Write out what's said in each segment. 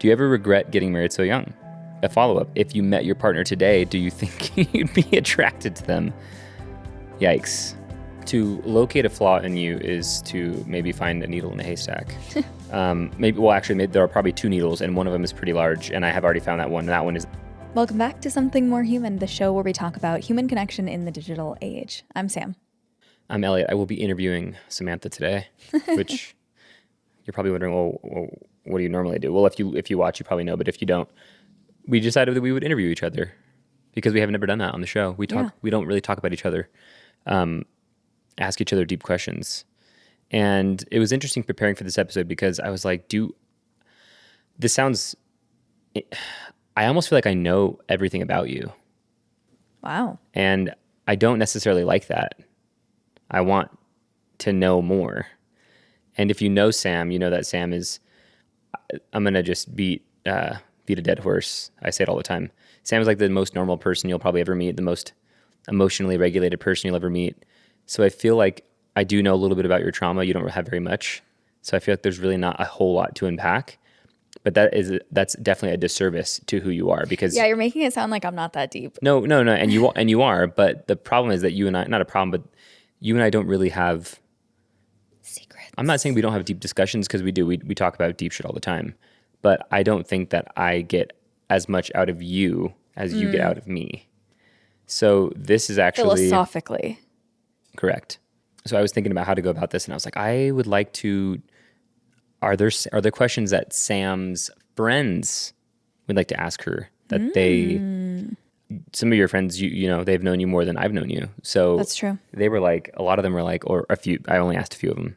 Do you ever regret getting married so young? A follow-up. If you met your partner today, do you think you'd be attracted to them? Yikes. To locate a flaw in you is to maybe find a needle in a haystack. Maybe there are probably two needles, and one of them is pretty large, and I have already found that one. And that one is... Welcome back to Something More Human, the show where we talk about human connection in the digital age. I'm Sam. I'm Elliot. I will be interviewing Samantha today, which you're probably wondering, well, what do you normally do? Well, if you watch, you probably know, but if you don't, we decided that we would interview each other because we have never done that on the show. We don't really talk about each other, ask each other deep questions. And it was interesting preparing for this episode because I was like, I almost feel like I know everything about you. Wow. And I don't necessarily like that. I want to know more. And if you know Sam, you know that Sam is, I'm going to just beat a dead horse. I say it all the time. Sam is like the most normal person you'll probably ever meet, the most emotionally regulated person you'll ever meet. So I feel like I do know a little bit about your trauma. You don't have very much. So I feel like there's really not a whole lot to unpack. But that's definitely a disservice to who you are because... Yeah, you're making it sound like I'm not that deep. No. And you are. But the problem is that you and I, not a problem, but you and I don't really have... secrets. I'm not saying we don't have deep discussions because we do. We talk about deep shit all the time. But I don't think that I get as much out of you as you get out of me. So this is actually... Philosophically. Correct. So I was thinking about how to go about this, and I was like, I would like to... Are there questions that Sam's friends would like to ask her that some of your friends, you know, they've known you more than I've known you. So that's true. They were like, a lot of them were like, or a few, I only asked a few of them.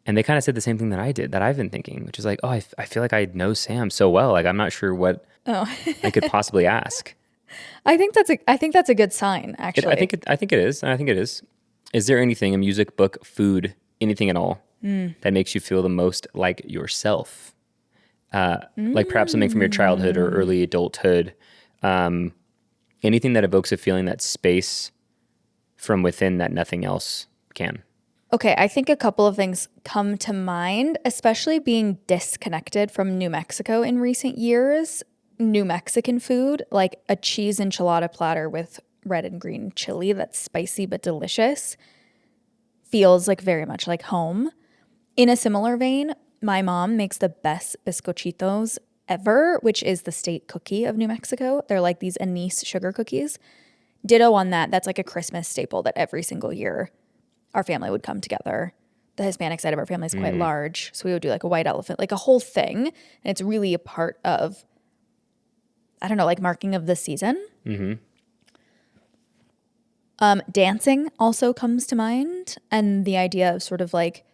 And they kind of said the same thing that I did, that I've been thinking, which is like, oh, I feel like I know Sam so well. Like, I'm not sure what I could possibly ask. I think that's a good sign, actually. I think it is. Is there anything, a music, book, food, anything at all that makes you feel the most like yourself? Like perhaps something from your childhood or early adulthood. Anything that evokes a feeling, that space from within that nothing else can. Okay, I think a couple of things come to mind, especially being disconnected from New Mexico in recent years. New Mexican food, like a cheese enchilada platter with red and green chili that's spicy but delicious, feels like very much like home. In a similar vein, my mom makes the best bizcochitos ever, which is the state cookie of New Mexico. They're like these anise sugar cookies. Ditto on that. That's like a Christmas staple that every single year our family would come together. The Hispanic side of our family is quite large, so we would do like a white elephant, like a whole thing. And it's really a part of, I don't know, like marking of the season. Dancing also comes to mind, and the idea of sort of like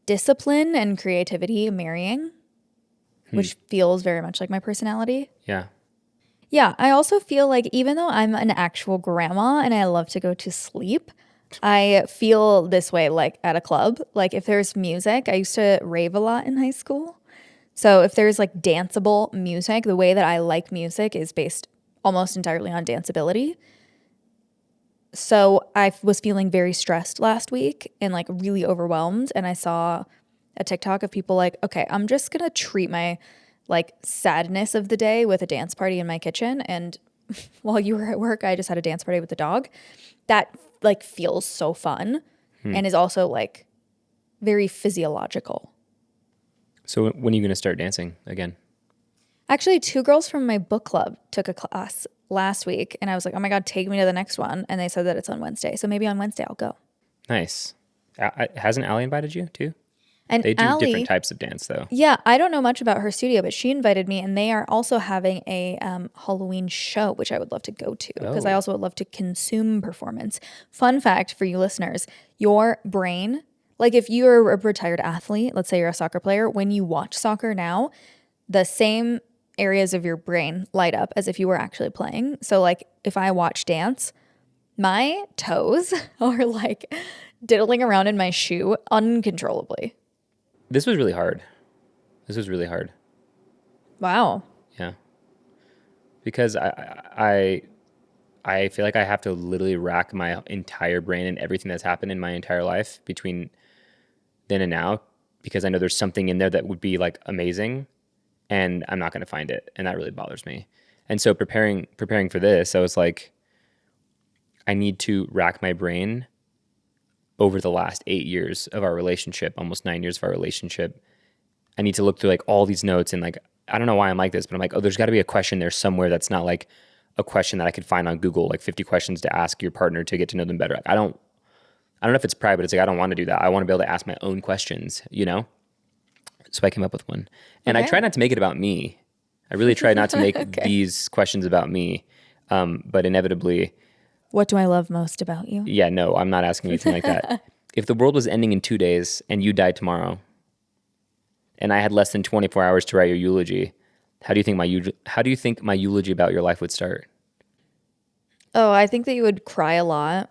discipline and creativity marrying, which feels very much like my personality. Yeah, I also feel like even though I'm an actual grandma and I love to go to sleep, I feel this way like at a club. Like if there's music, I used to rave a lot in high school. So if there's like danceable music, the way that I like music is based almost entirely on danceability. So I was feeling very stressed last week and like really overwhelmed. And I saw a TikTok of people like, okay, I'm just going to treat my like sadness of the day with a dance party in my kitchen. And while you were at work, I just had a dance party with the dog. That like feels so fun and is also like very physiological. So when are you going to start dancing again? Actually, 2 girls from my book club took a class last week, and I was like, oh my God, take me to the next one. And they said that it's on Wednesday. So maybe on Wednesday I'll go. Nice. Hasn't Allie invited you too? And they do Allie, different types of dance though. Yeah, I don't know much about her studio, but she invited me, and they are also having a Halloween show, which I would love to go to because I also would love to consume performance. Fun fact for you listeners, your brain, like if you're a retired athlete, let's say you're a soccer player, when you watch soccer now, the same areas of your brain light up as if you were actually playing. So like if I watch dance, my toes are like diddling around in my shoe uncontrollably. This was really hard. Wow. Yeah. Because I feel like I have to literally rack my entire brain and everything that's happened in my entire life between then and now because I know there's something in there that would be like amazing, and I'm not going to find it, and that really bothers me. And so preparing for this, I was like, I need to rack my brain over the last 8 years of our relationship, almost 9 years of our relationship. I need to look through like all these notes, and like, I don't know why I'm like this, but I'm like, oh, there's got to be a question there somewhere that's not like a question that I could find on Google, like 50 questions to ask your partner to get to know them better. Like, I don't know if it's pride, but it's like, I don't want to do that. I want to be able to ask my own questions, you know? So I came up with one. And I try not to make it about me. I really try not to make these questions about me. But inevitably, What do I love most about you? yeah, no, I'm not asking anything like that. If the world was ending in 2 days and you died tomorrow, and I had less than 24 hours to write your eulogy, how do you think my eulogy about your life would start? Oh, I think that you would cry a lot,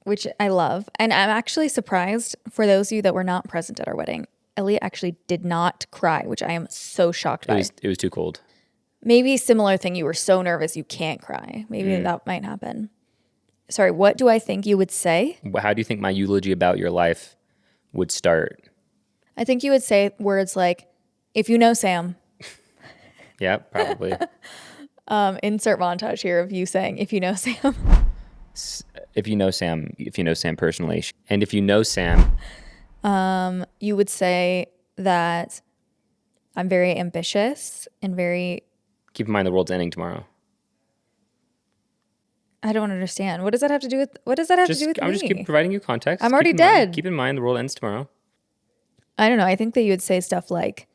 which I love. And I'm actually surprised, for those of you that were not present at our wedding, Elliot actually did not cry, which I am so shocked by. It was too cold. Maybe similar thing, you were so nervous you can't cry. Maybe that might happen. Sorry, what do I think you would say? How do you think my eulogy about your life would start? I think you would say words like, if you know Sam. Yeah, probably. Insert montage here of you saying, if you know Sam. If you know Sam personally, and if you know Sam, You would say that I'm very ambitious and very, keep in mind the world's ending tomorrow. I don't understand. What does that have to do with I'm me? just keep providing you context. I'm already dead. Keep in mind the world ends tomorrow. I don't know. I think that you would say stuff like,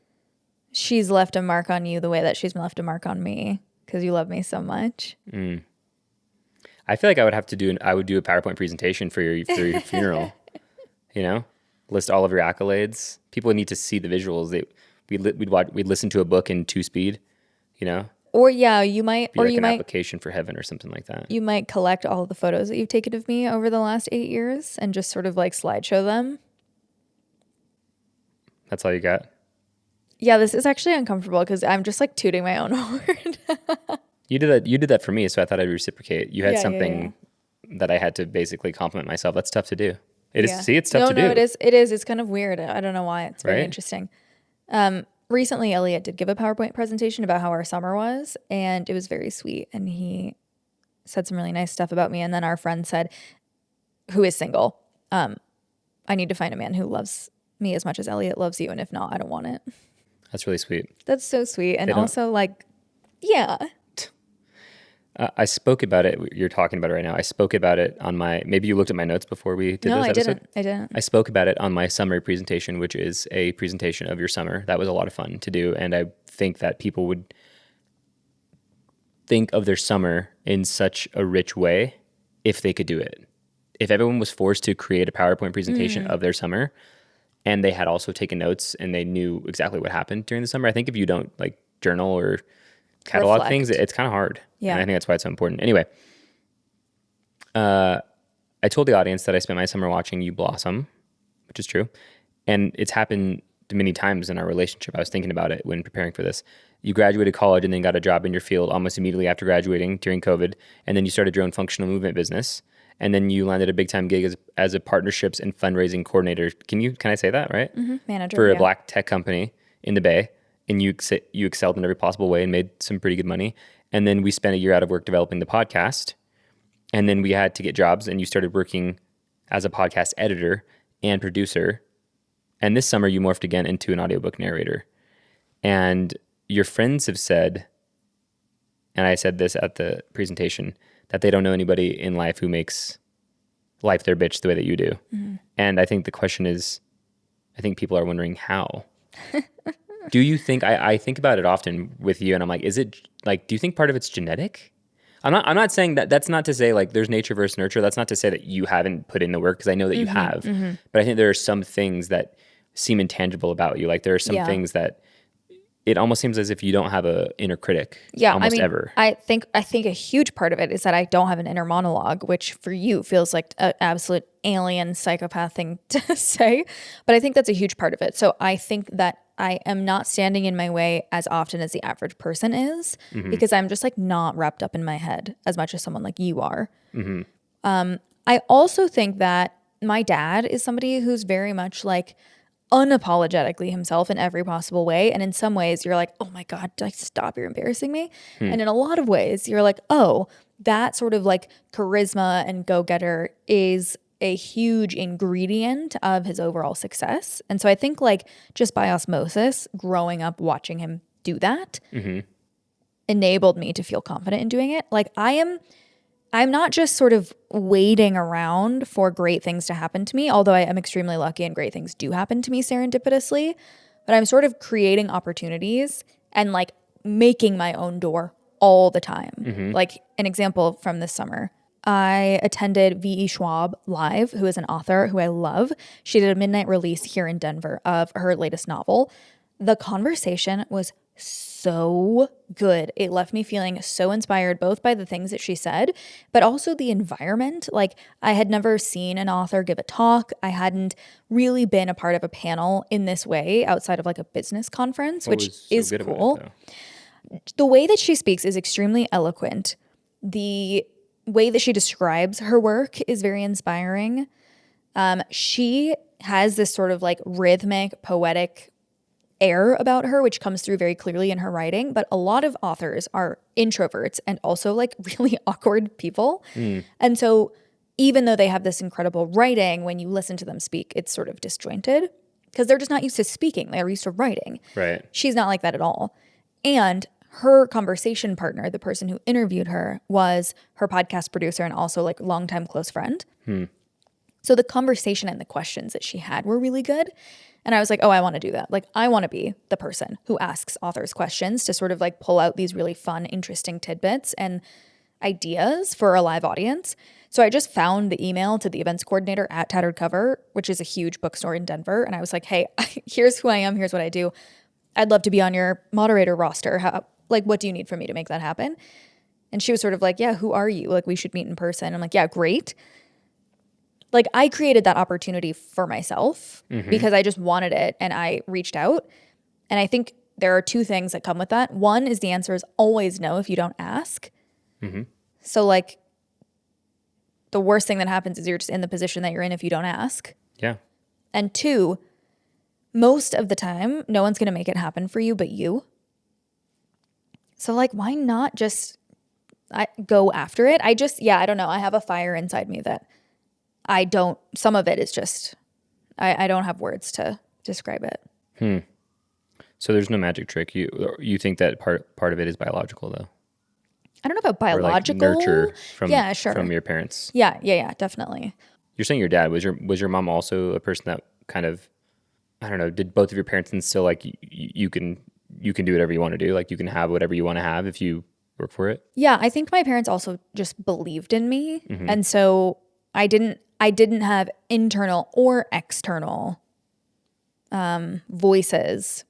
she's left a mark on you the way that she's left a mark on me because you love me so much. I feel like I would do a PowerPoint presentation for your funeral. You know, list all of your accolades. People need to see the visuals. We'd listen to a book in 2 speed. You know, Or yeah, you might, be or like you an might, application for heaven or something like that. you might collect all of the photos that you've taken of me over the last 8 years and just sort of like slideshow them. That's all you got. Yeah, this is actually uncomfortable because I'm just like tooting my own horn. You did that for me, so I thought I'd reciprocate. You had Yeah, something that I had to basically compliment myself. That's tough to do. It is. See, it's tough to do. No, it is. It is. It's kind of weird. I don't know why. It's very Right? interesting. Recently, Elliot did give a PowerPoint presentation about how our summer was, and it was very sweet. And he said some really nice stuff about me. And then our friend said, who is single, I need to find a man who loves me as much as Elliot loves you. And if not, I don't want it. That's really sweet. That's so sweet. And also like, yeah. I spoke about it. You're talking about it right now. I spoke about it on maybe you looked at my notes before we did this episode? I didn't. I spoke about it on my summary presentation, which is a presentation of your summer. That was a lot of fun to do. And I think that people would think of their summer in such a rich way if they could do it. If everyone was forced to create a PowerPoint presentation of their summer and they had also taken notes and they knew exactly what happened during the summer, I think if you don't like journal or catalog Reflect. things, it's kind of hard. Yeah. And I think that's why it's so important. Anyway, I told the audience that I spent my summer watching you blossom, which is true. And it's happened many times in our relationship. I was thinking about it when preparing for this. You graduated college and then got a job in your field almost immediately after graduating during COVID. And then you started your own functional movement business. And then you landed a big time gig as a partnerships and fundraising coordinator. Can I say that, right? Manager. For a yeah. black tech company in the Bay. And you excelled in every possible way and made some pretty good money. And then we spent a year out of work developing the podcast. And then we had to get jobs, and you started working as a podcast editor and producer. And this summer you morphed again into an audiobook narrator. And your friends have said, and I said this at the presentation, that they don't know anybody in life who makes life their bitch the way that you do. And I think the question is, I think people are wondering how. Do you think, I think about it often with you, and I'm like, is it like, do you think part of it's genetic? I'm not saying that. That's not to say like there's nature versus nurture. That's not to say that you haven't put in the work, because I know that you have. But I think there are some things that seem intangible about you. Like there are some things that it almost seems as if you don't have a inner critic. Yeah, almost I mean, ever. I think a huge part of it is that I don't have an inner monologue, which for you feels like an absolute alien psychopath thing to say. But I think that's a huge part of it. So I think that I am not standing in my way as often as the average person is, because I'm just like not wrapped up in my head as much as someone like you are. I also think that my dad is somebody who's very much like, unapologetically himself in every possible way. And in some ways, you're like, oh my God, stop, you're embarrassing me. And in a lot of ways, you're like, oh, that sort of like charisma and go-getter is a huge ingredient of his overall success. And so I think like just by osmosis, growing up watching him do that enabled me to feel confident in doing it. Like I'm not just sort of waiting around for great things to happen to me, although I am extremely lucky and great things do happen to me serendipitously, but I'm sort of creating opportunities and like making my own door all the time. Like an example from this summer, I attended V.E. Schwab live, who is an author who I love. She did a midnight release here in Denver of her latest novel. The conversation was so good. It left me feeling so inspired, both by the things that she said, but also the environment. Like I had never seen an author give a talk. I hadn't really been a part of a panel in this way outside of like a business conference, What which was so is good about cool. it, though? The way that she speaks is extremely eloquent. The way that she describes her work is very inspiring. She has this sort of like rhythmic, poetic air about her, which comes through very clearly in her writing. But a lot of authors are introverts and also like really awkward people. And so even though they have this incredible writing, when you listen to them speak, it's sort of disjointed because they're just not used to speaking. They're used to writing. Right. She's not like that at all. And her conversation partner, the person who interviewed her, was her podcast producer and also like longtime close friend. So the conversation and the questions that she had were really good. And I was like, oh, I want to do that. Like, I want to be the person who asks authors questions to sort of like pull out these really fun, interesting tidbits and ideas for a live audience. So I just found the email to the events coordinator at Tattered Cover, which is a huge bookstore in Denver. And I was like, hey, here's who I am. Here's what I do. I'd love to be on your moderator roster. What do you need from me to make that happen? And she was sort of like, yeah, who are you? Like, we should meet in person. I'm like, yeah, great. Like I created that opportunity for myself because I just wanted it and I reached out. And I think there are two things that come with that. One is the answer is always no if you don't ask. So like the worst thing that happens is you're just in the position that you're in if you don't ask. Yeah. And two, most of the time, no one's going to make it happen for you but you. So like why not just go after it? I don't know. I have a fire inside me that some of it is just, I don't have words to describe it. So there's no magic trick. You think that part of it is biological, though? I don't know about Or like biological. nurture from Yeah, sure. from your parents. Yeah, definitely. You're saying your dad was your mom also a person that kind of, I don't know, did both of your parents instill like you can do whatever you want to do, like you can have whatever you want to have if you work for it? Yeah, I think my parents also just believed in me. And so I didn't have internal or external voices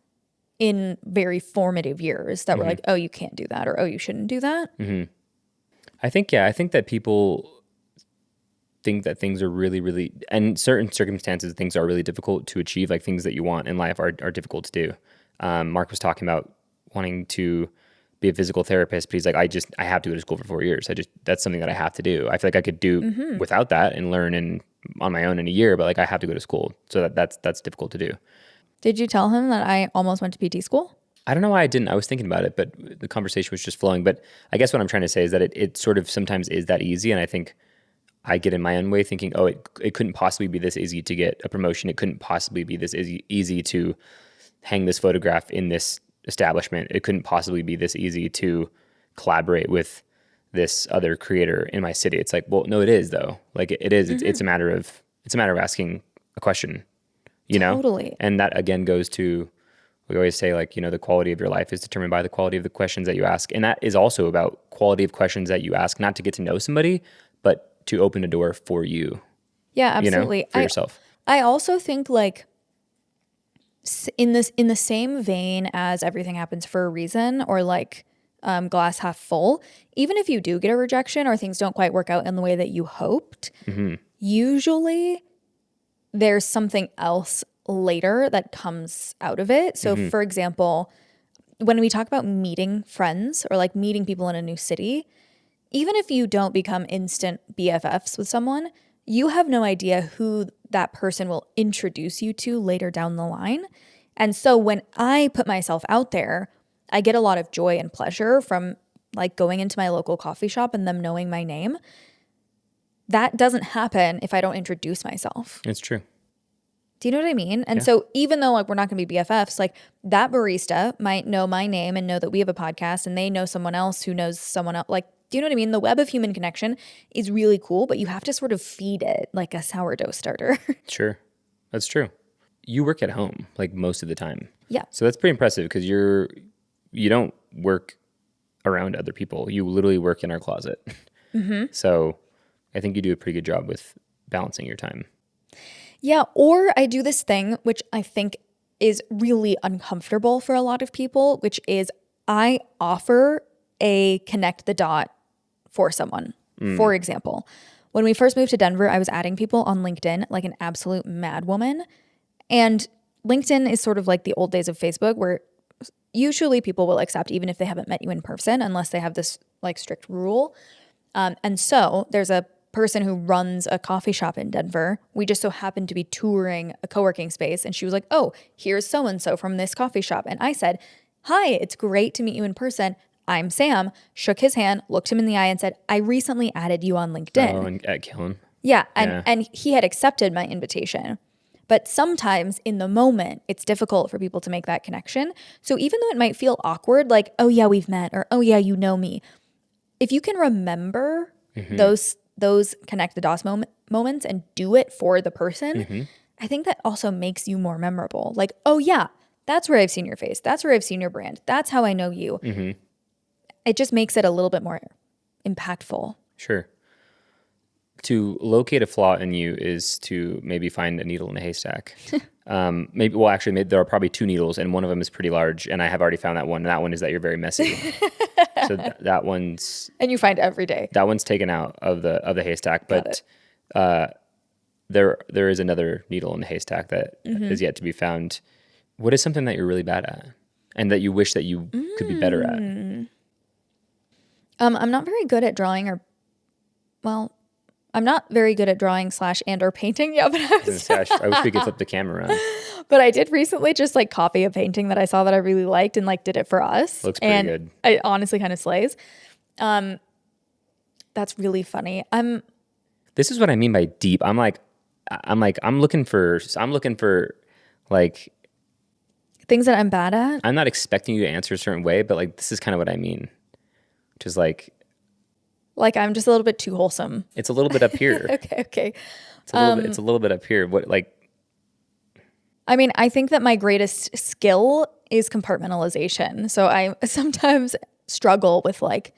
in very formative years that were like, oh, you can't do that, or oh, you shouldn't do that. I think that people think that things are really, really, and certain circumstances, things are really difficult to achieve, like things that you want in life are difficult to do. Mark was talking about wanting to be a physical therapist, but he's like, I have to go to school for 4 years. That's something that I have to do. I feel like I could do without that and learn on my own in a year, but like I have to go to school. So that's difficult to do. Did you tell him that I almost went to PT school? I don't know why I didn't. I was thinking about it, but the conversation was just flowing. But I guess what I'm trying to say is that it sort of sometimes is that easy. And I think I get in my own way thinking, oh, it couldn't possibly be this easy to get a promotion. It couldn't possibly be this easy to hang this photograph in this establishment. It couldn't possibly be this easy to collaborate with this other creator in my city. It's like, well, no, it is though. Like it is. It's a matter of asking a question, you know? Totally. And that again goes to, we always say like, the quality of your life is determined by the quality of the questions that you ask. And that is also about quality of questions that you ask, not to get to know somebody, but to open a door for you. Yeah, absolutely. For yourself. I also think like in the same vein as everything happens for a reason, or like glass half full, even if you do get a rejection or things don't quite work out in the way that you hoped, usually there's something else later that comes out of it. So for example, when we talk about meeting friends or like meeting people in a new city, even if you don't become instant BFFs with someone, you have no idea who that person will introduce you to later down the line. And so when I put myself out there, I get a lot of joy and pleasure from like going into my local coffee shop and them knowing my name. That doesn't happen if I don't introduce myself. It's true. Do you know what I mean? And so even though like we're not going to be BFFs, like that barista might know my name and know that we have a podcast, and they know someone else who knows someone else. Like, do you know what I mean? The web of human connection is really cool, but you have to sort of feed it like a sourdough starter. Sure. That's true. You work at home like most of the time. Yeah. So that's pretty impressive because you don't work around other people. You literally work in our closet. Mm-hmm. So I think you do a pretty good job with balancing your time. Yeah, or I do this thing, which I think is really uncomfortable for a lot of people, which is I offer a connect the dot for someone. For example, when we first moved to Denver, I was adding people on LinkedIn like an absolute madwoman. And LinkedIn is sort of like the old days of Facebook, where usually people will accept even if they haven't met you in person, unless they have this like strict rule. And so there's a person who runs a coffee shop in Denver. We just so happened to be touring a co-working space, and she was like, oh, here's so-and-so from this coffee shop. And I said, hi, it's great to meet you in person. I'm Sam. Shook his hand, looked him in the eye and said, I recently added you on LinkedIn. Oh, and at Killen. Yeah. And he had accepted my invitation. But sometimes in the moment, it's difficult for people to make that connection. So even though it might feel awkward, like, oh yeah, we've met, or oh yeah, you know me. If you can remember those connect the dots moments and do it for the person, I think that also makes you more memorable. Like, oh yeah, that's where I've seen your face. That's where I've seen your brand. That's how I know you. It just makes it a little bit more impactful. Sure. To locate a flaw in you is to maybe find a needle in a haystack. Maybe there are probably two needles, and one of them is pretty large, and I have already found that one. And that one is that you're very messy. So that one's, and you find every day. That one's taken out of the haystack, but there is another needle in the haystack that is yet to be found. What is something that you're really bad at, and that you wish that you could be better at? I'm not very good at drawing, I'm not very good at drawing / and or painting. Yeah, but I wish we could flip the camera around. But I did recently just like copy a painting that I saw that I really liked and like did it for us. Looks pretty good. It honestly kind of slays. That's really funny. This is what I mean by deep. I'm looking for like things that I'm bad at. I'm not expecting you to answer a certain way, but like this is kind of what I mean. Which is like I'm just a little bit too wholesome. It's a little bit up here. Okay. It's a little bit up here. I think that my greatest skill is compartmentalization. So I sometimes struggle with like,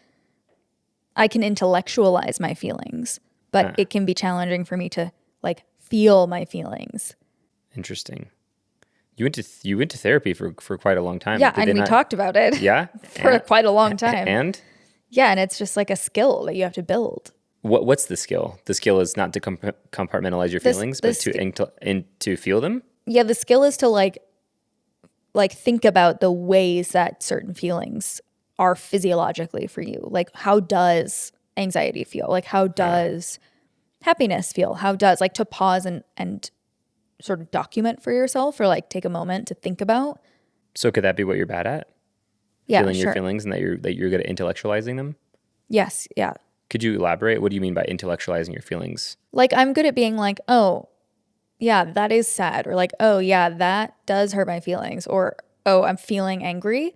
I can intellectualize my feelings, but it can be challenging for me to like feel my feelings. Interesting. You went to therapy for quite a long time. Yeah, and we talked about it. Yeah? For quite a long time. And? Yeah, and it's just like a skill that you have to build. What's the skill? The skill is not to compartmentalize your feelings, but to feel them? Yeah, the skill is to like think about the ways that certain feelings are physiologically for you. Like, how does anxiety feel? Like, how does happiness feel? How does, like, to pause and sort of document for yourself, or like take a moment to think about. So could that be what you're bad at? Yeah, feeling your feelings, and that you're good at intellectualizing them? Yes, yeah. Could you elaborate? What do you mean by intellectualizing your feelings? Like, I'm good at being like, oh, yeah, that is sad. Or like, oh, yeah, that does hurt my feelings. Or, oh, I'm feeling angry.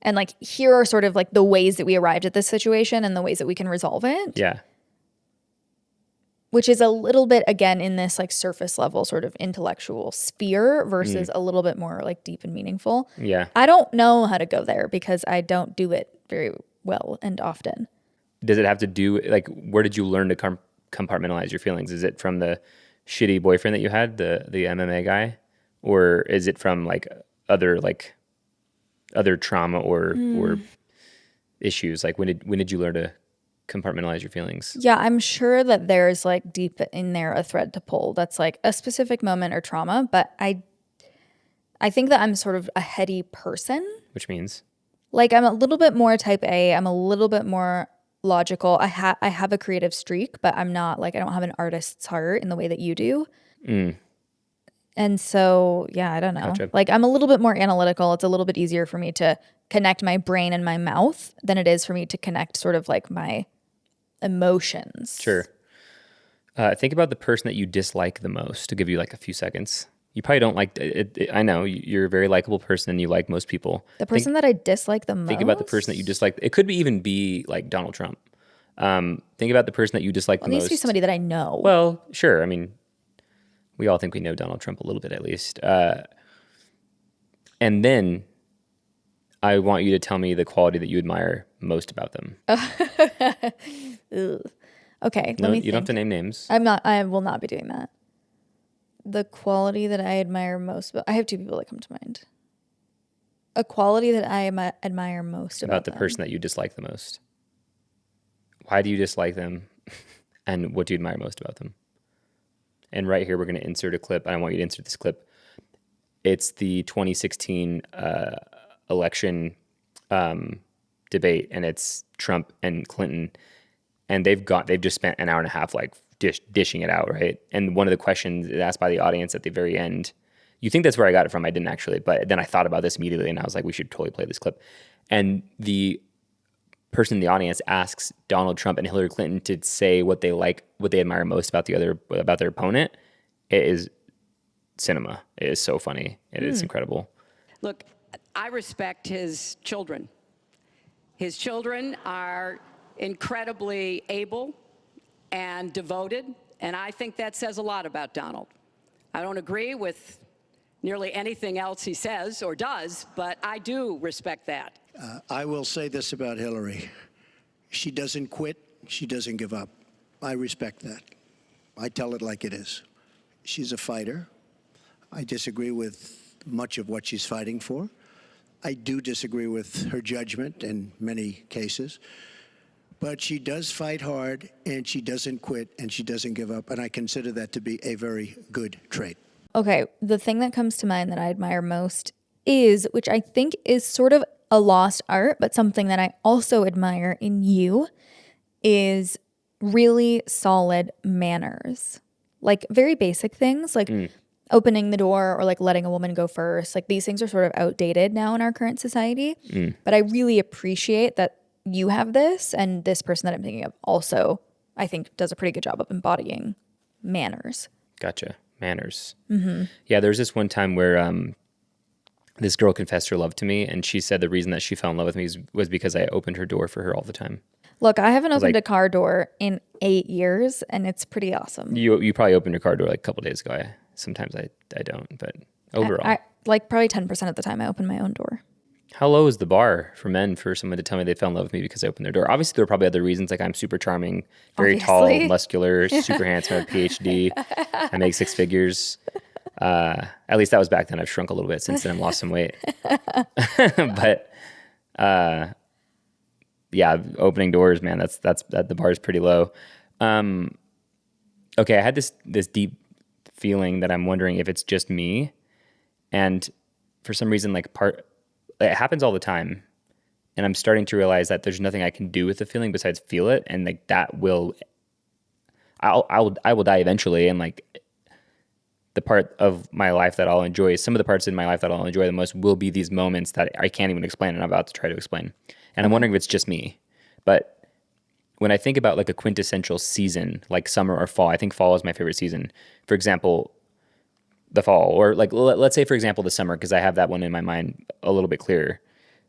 And like, here are sort of like the ways that we arrived at this situation and the ways that we can resolve it. Yeah. Which is a little bit, again, in this like surface level sort of intellectual sphere versus a little bit more like deep and meaningful. Yeah. I don't know how to go there because I don't do it very well and often. Does it have to do, like, where did you learn to compartmentalize your feelings? Is it from the shitty boyfriend that you had, the MMA guy? Or is it from like other trauma or issues? Like, when did you learn to compartmentalize your feelings? Yeah, I'm sure that there's like deep in there a thread to pull that's like a specific moment or trauma, but I think that I'm sort of a heady person. Which means? Like, I'm a little bit more type A. I'm a little bit more logical. I have a creative streak, but I'm not like, I don't have an artist's heart in the way that you do. Mm, And so, yeah, I don't know. gotcha. Like I'm a little bit more analytical. It's a little bit easier for me to connect my brain and my mouth than it is for me to connect sort of like my emotions. Sure. Think about the person that you dislike the most to give you like a few seconds. You probably don't like it. I know you're a very likable person and you like most people. The person that I dislike the Think about the person that you most? dislike. It could be even be like Donald Trump. Think about the person that you dislike Well, the it needs to be most. somebody that I know. Well, sure. I mean, we all think we know Donald Trump a little bit at least. And then I want you to tell me the quality that you admire most about them. Ugh. Okay, let No, me you don't have to think. name names. I will not be doing that. The quality that I admire most, I have two people that come to mind. A quality that I admire most About about the them. person that you dislike the most. Why do you dislike them? And what do you admire most about them? And right here, we're going to insert a clip. I want you to insert this clip. It's the 2016 election debate, and it's Trump and Clinton, and they've just spent an hour and a half like dishing it out, right? And one of the questions asked by the audience at the very end, you think that's where I got it from? I didn't actually, but then I thought about this immediately, and I was like, we should totally play this clip. And the person in the audience asks Donald Trump and Hillary Clinton to say what they like, what they admire most about about their opponent. It is cinema. It is so funny. It is incredible. Look, I respect his children. His children are incredibly able and devoted, and I think that says a lot about Donald. I don't agree with nearly anything else he says or does, but I do respect that. I will say this about Hillary. She doesn't quit. She doesn't give up. I respect that. I tell it like it is. She's a fighter. I disagree with much of what she's fighting for. I do disagree with her judgment in many cases. But she does fight hard, and she doesn't quit, and she doesn't give up. And I consider that to be a very good trait. Okay, the thing that comes to mind that I admire most is, which I think is sort of a lost art, but something that I also admire in you, is really solid manners. Like very basic things, like opening the door or like letting a woman go first. Like these things are sort of outdated now in our current society. But I really appreciate that you have this, and this person that I'm thinking of also, I think, does a pretty good job of embodying manners. Gotcha. Manners. Yeah, there's this one time where this girl confessed her love to me, and she said the reason that she fell in love with me was because I opened her door for her all the time. Look, I haven't opened like- a car door in 8 years, and it's pretty awesome. You probably opened your car door like a couple days ago. Sometimes I don't, but overall. I like probably 10% of the time I open my own door. How low is the bar for men for someone to tell me they fell in love with me because I opened their door? Obviously, there are probably other reasons, like I'm super charming, very tall, Obviously. muscular, super handsome, I have a PhD, I make six figures. At least that was back then. I've shrunk a little bit since then. I've lost some weight. But yeah, opening doors, man, that's the bar is pretty low. Okay, I had this deep feeling that I'm wondering if it's just me, and for some reason, it happens all the time, and I'm starting to realize that there's nothing I can do with the feeling besides feel it, and like that will, I will die eventually, and like the part of my life that I'll enjoy, some of the parts in my life that I'll enjoy the most will be these moments that I can't even explain, and I'm about to try to explain, and I'm wondering if it's just me, but. When I think about like a quintessential season, like summer or fall, I think fall is my favorite season. For example, the fall, or like let's say, for example, the summer, because I have that one in my mind a little bit clearer.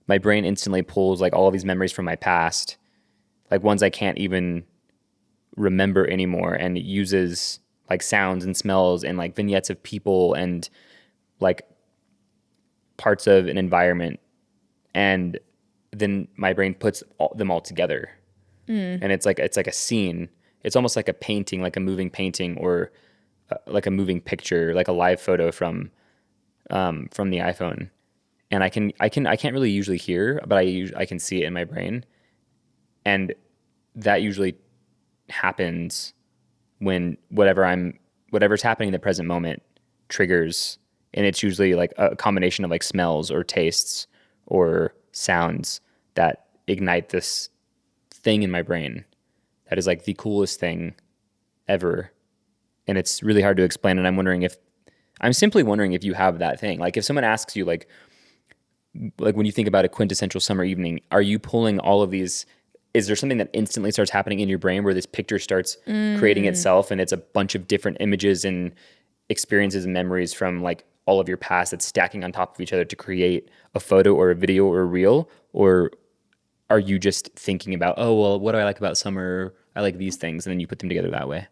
My brain instantly pulls like all of these memories from my past, like ones I can't even remember anymore, and it uses like sounds and smells and like vignettes of people and like parts of an environment, and then my brain puts them all together. And it's like a scene. It's almost like a painting, like a moving painting, or like a moving picture, like a live photo from the iPhone. And I can't really usually hear, but I can see it in my brain. And that usually happens when whatever's happening in the present moment triggers, and it's usually like a combination of like smells or tastes or sounds that ignite this thing in my brain that is like the coolest thing ever. and it's really hard to explain. And I'm simply wondering if you have that thing. Like if someone asks you, like when you think about a quintessential summer evening, are you pulling all of these? Is there something that instantly starts happening in your brain where this picture starts creating itself, and it's a bunch of different images and experiences and memories from like all of your past that's stacking on top of each other to create a photo or a video or a reel? Or are you just thinking about, oh, well, what do I like about summer? I like these things, and then you put them together that way?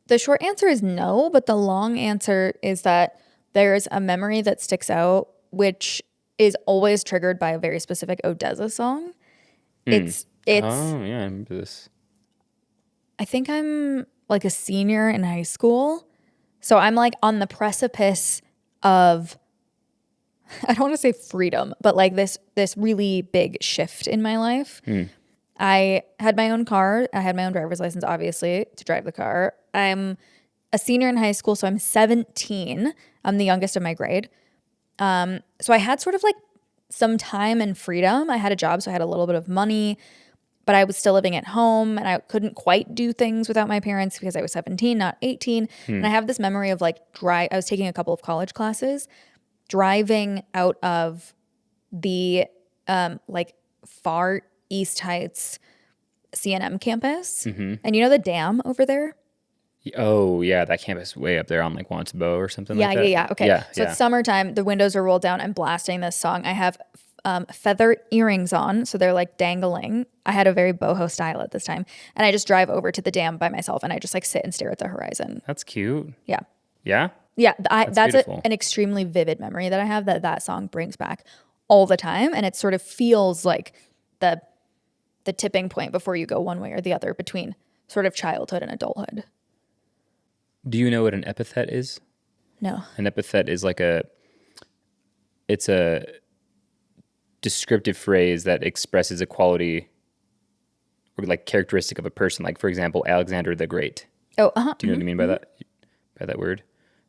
The short answer is no, but the long answer is that there's a memory that sticks out, which is always triggered by a very specific Odessa song. It's Oh, yeah, I remember this. I think I'm like a senior in high school. So I'm like on the precipice of, I don't want to say freedom, but like this really big shift in my life. I had my own car. I had my own driver's license, obviously, to drive the car. I'm a senior in high school, so I'm 17. I'm the youngest of my grade. So I had sort of like some time and freedom. I had a job, so I had a little bit of money, but I was still living at home, and I couldn't quite do things without my parents because I was 17, not 18. And I have this memory of like I was taking a couple of college classes, driving out of the like far East Heights CNM campus. And you know the dam over there? Oh, yeah, that campus way up there on like Wantabo or something Yeah, like that. yeah. Okay. Yeah, So yeah. it's summertime. The windows are rolled down. I'm blasting this song. I have feather earrings on, so they're like dangling. I had a very boho style at this time. And I just drive over to the dam by myself, and I just like sit and stare at the horizon. That's cute. Yeah. Yeah? Yeah. That's beautiful. an extremely vivid memory that I have that song brings back all the time. And it sort of feels like the tipping point before you go one way or the other between sort of childhood and adulthood. Do you know what an epithet is? No. An epithet is like it's a descriptive phrase that expresses a quality or like characteristic of a person. Like, for example, Alexander the Great. Oh, Do you know what I mean by that word?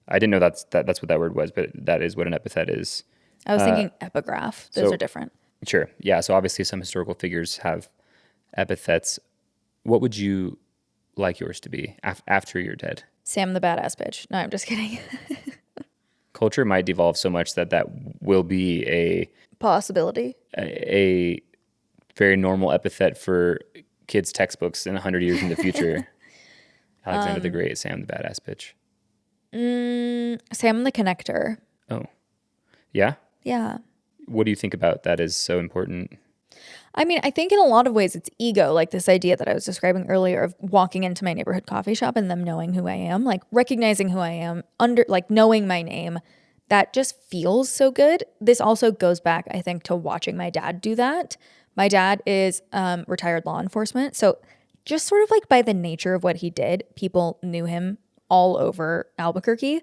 I didn't know that's what that word was, but that is what an epithet is. I was thinking epigraph. Those are different. Sure. Yeah. So obviously some historical figures have epithets. What would you like yours to be after you're dead? Sam the badass bitch. No, I'm just kidding. Culture might devolve so much that will be Possibility. a very normal epithet for kids' textbooks in 100 years in the future. Alexander the Great, Sam the badass bitch. Sam the connector. Oh. Yeah? Yeah. What do you think about that is so important? I mean, I think in a lot of ways it's ego, like this idea that I was describing earlier of walking into my neighborhood coffee shop and them knowing who I am, like recognizing who I am, like knowing my name. That just feels so good. This also goes back, I think, to watching my dad do that. My dad is retired law enforcement. So just sort of like by the nature of what he did, people knew him all over Albuquerque.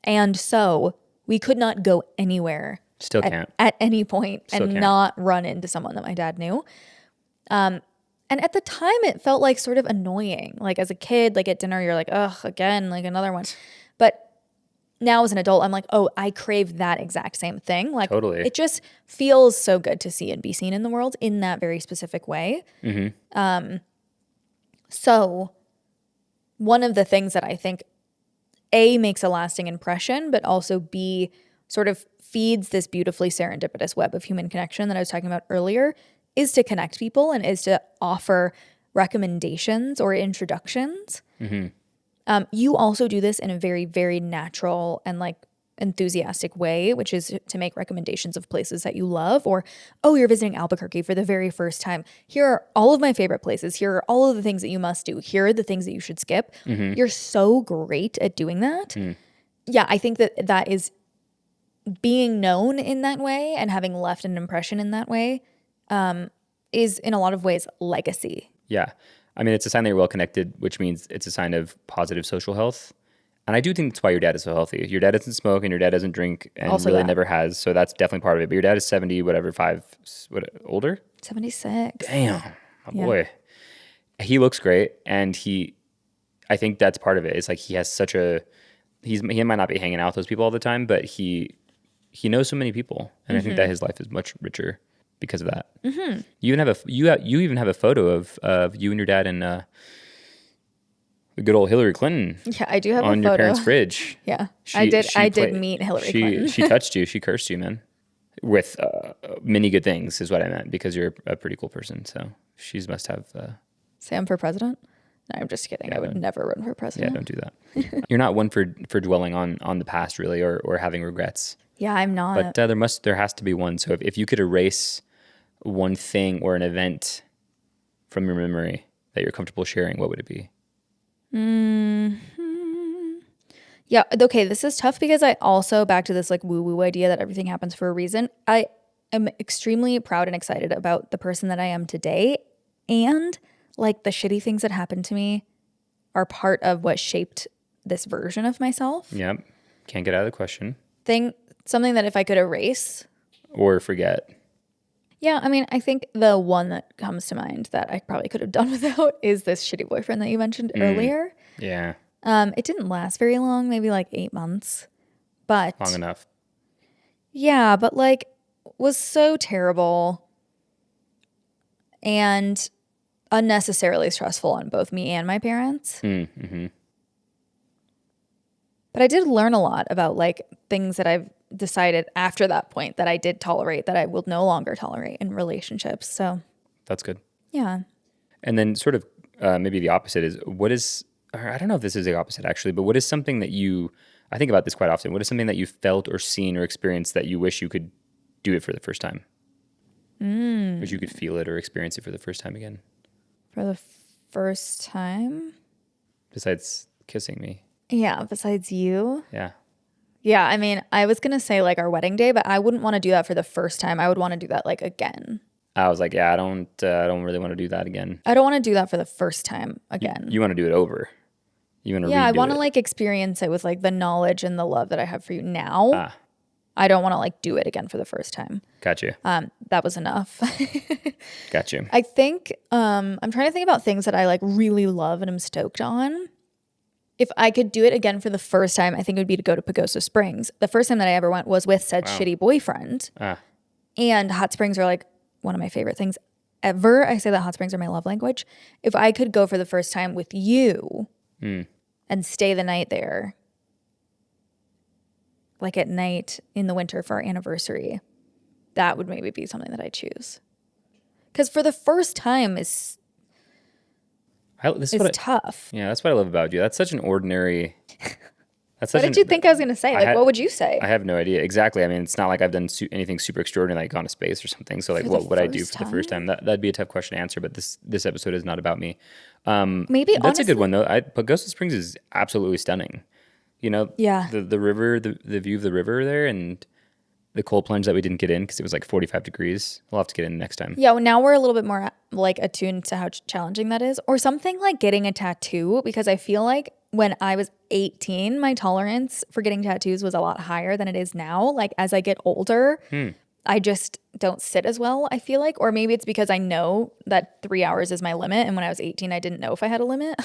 And so we could not go anywhere Still can't. at any point Still and can't. not run into someone that my dad knew. And at the time, it felt like sort of annoying. Like as a kid, like at dinner, you're like, ugh, again, like another one. But now as an adult, I'm like, oh, I crave that exact same thing. Like Totally. it just feels so good to see and be seen in the world in that very specific way. So one of the things that I think A, makes a lasting impression, but also B, sort of feeds this beautifully serendipitous web of human connection that I was talking about earlier, is to connect people and is to offer recommendations or introductions. You also do this in a very, very natural and like enthusiastic way, which is to make recommendations of places that you love, or, oh, you're visiting Albuquerque for the very first time. Here are all of my favorite places. Here are all of the things that you must do. Here are the things that you should skip. You're so great at doing that. Yeah, I think that is being known in that way and having left an impression in that way is in a lot of ways legacy. Yeah. I mean, it's a sign that you're well connected, which means it's a sign of positive social health. And I do think that's why your dad is so healthy. Your dad doesn't smoke and your dad doesn't drink and Also really that. never has. So that's definitely part of it. But your dad is 70, whatever, older? 76. Damn, my Yeah. boy. He looks great. And I think that's part of it. It's like he has such he might not be hanging out with those people all the time, but he knows so many people. And I think that his life is much richer because of that. You even have you even have a photo of you and your dad in the good old Hillary Clinton Yeah, I do have a on your photo. parents' fridge. Yeah, She- I did. she I did played- meet Hillary Clinton. She touched you. She cursed you, man. With many good things is what I meant, because you're a pretty cool person. So she must have. Sam for president? No, I'm just kidding. I would never run for Yeah, president. don't do that. You're not one for dwelling on the past, really, or having regrets. Yeah, I'm not. But there has to be one. So if you could erase one thing or an event from your memory that you're comfortable sharing, what would it be? Yeah, okay, this is tough because I also, back to this like woo-woo idea that everything happens for a reason. I am extremely proud and excited about the person that I am today. And like the shitty things that happened to me are part of what shaped this version of myself. Yep. Can't get out of the question. Something that if I could erase. Or forget. Yeah, I mean, I think the one that comes to mind that I probably could have done without is this shitty boyfriend that you mentioned earlier. Yeah. It didn't last very long, maybe like 8 months. But Long enough. yeah, but like was so terrible and unnecessarily stressful on both me and my parents. Mm-hmm. But I did learn a lot about like things that I've decided after that point that I did tolerate that I will no longer tolerate in relationships. So That's good. yeah. And then sort of maybe the opposite is or I don't know if this is the opposite actually, but what is something that I think about this quite often. What is something that you felt or seen or experienced that you wish you could do it for the first time? Wish you could feel it or experience it for the first time again? For the first time? Besides kissing me. Yeah, besides you. Yeah. Yeah, I mean, I was going to say like our wedding day, but I wouldn't want to do that for the first time. I would want to do that like again. I was like, yeah, I don't really want to do that again. I don't want to do that for the first time again. You want to do it over. You want to Yeah, I redo want to it. like experience it with like the knowledge and the love that I have for you now. I don't want to like do it again for the first time. Gotcha. That was enough. Gotcha. I think I'm trying to think about things that I like really love and I'm stoked on. If I could do it again for the first time, I think it would be to go to Pagosa Springs. The first time that I ever went was with said shitty boyfriend. And hot springs are like one of my favorite things ever. I say that hot springs are my love language. If I could go for the first time with you and stay the night there, like at night in the winter for our anniversary, that would maybe be something that I choose. Because for the first time is tough. Yeah, that's what I love about you. That's such an ordinary. What did you think I was going to say? Like, what would you say? I have no idea. Exactly. I mean, it's not like I've done anything super extraordinary, like gone to space or something. So, like, what would I do for the first time? That'd be a tough question to answer. But this episode is not about me. Maybe that's honestly, a good one though. Pagosa Springs is absolutely stunning. You know, yeah. The river, the view of the river there, and the cold plunge that we didn't get in because it was like 45 degrees. We'll have to get in next time. Yeah, well, now we're a little bit more like attuned to how challenging that is. Or something like getting a tattoo, because I feel like when I was 18, my tolerance for getting tattoos was a lot higher than it is now. Like as I get older, I just don't sit as well, I feel like. Or maybe it's because I know that 3 hours is my limit. And when I was 18, I didn't know if I had a limit.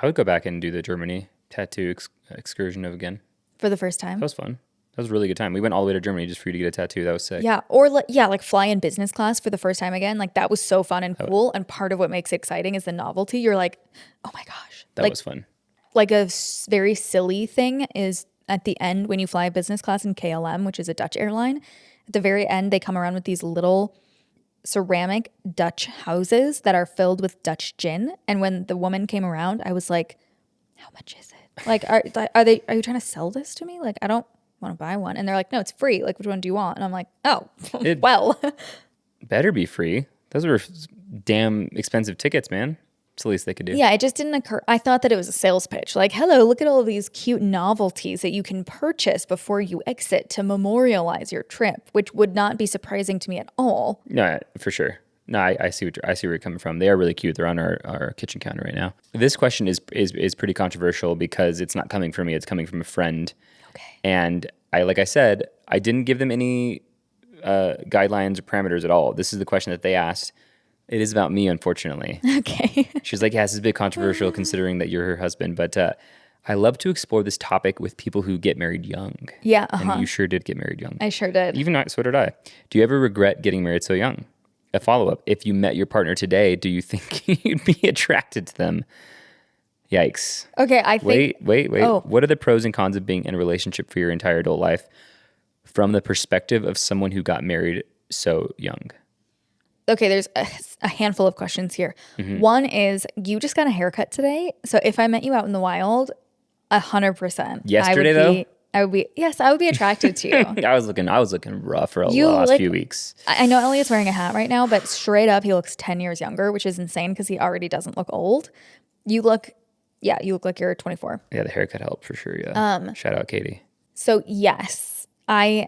I would go back and do the Germany tattoo excursion again. For the first time. That was fun. That was a really good time. We went all the way to Germany just for you to get a tattoo. That was sick. Yeah. Or like fly in business class for the first time again. Like that was so fun and cool. And part of what makes it exciting is the novelty. You're like, oh my gosh. That was fun. Like a very silly thing is at the end when you fly business class in KLM, which is a Dutch airline, at the very end, they come around with these little ceramic Dutch houses that are filled with Dutch gin. And when the woman came around, I was like, how much is it? Like, are you trying to sell this to me? Like, I don't want to buy one. And they're like, no, it's free. Like, which one do you want? And I'm like, oh, well. Better be free. Those were damn expensive tickets, man. It's the least they could do. Yeah, it just didn't occur. I thought that it was a sales pitch. Like, hello, look at all of these cute novelties that you can purchase before you exit to memorialize your trip, which would not be surprising to me at all. No, for sure. No, I see where you're coming from. They are really cute. They're on our kitchen counter right now. This question is pretty controversial because it's not coming from me. It's coming from a friend. Okay. And like I said, I didn't give them any guidelines or parameters at all. This is the question that they asked. It is about me, unfortunately. Okay. She's like, yeah, this is a bit controversial considering that you're her husband, but I love to explore this topic with people who get married young. Yeah, And you sure did get married young. I sure did. So did I. Do you ever regret getting married so young? a follow-up. If you met your partner today, do you think you'd be attracted to them? Yikes. Okay, I think. Wait. Oh. What are the pros and cons of being in a relationship for your entire adult life from the perspective of someone who got married so young? Okay, there's a handful of questions here. Mm-hmm. One is, you just got a haircut today. So if I met you out in the wild, 100%. Yesterday, though? I would be attracted to you. I was looking rough for the You last look- few weeks. I know Elliot's wearing a hat right now, but straight up, he looks 10 years younger, which is insane because he already doesn't look old. You look like you're 24. Yeah, the haircut helped for sure. Yeah. Shout out, Katie. So yes, I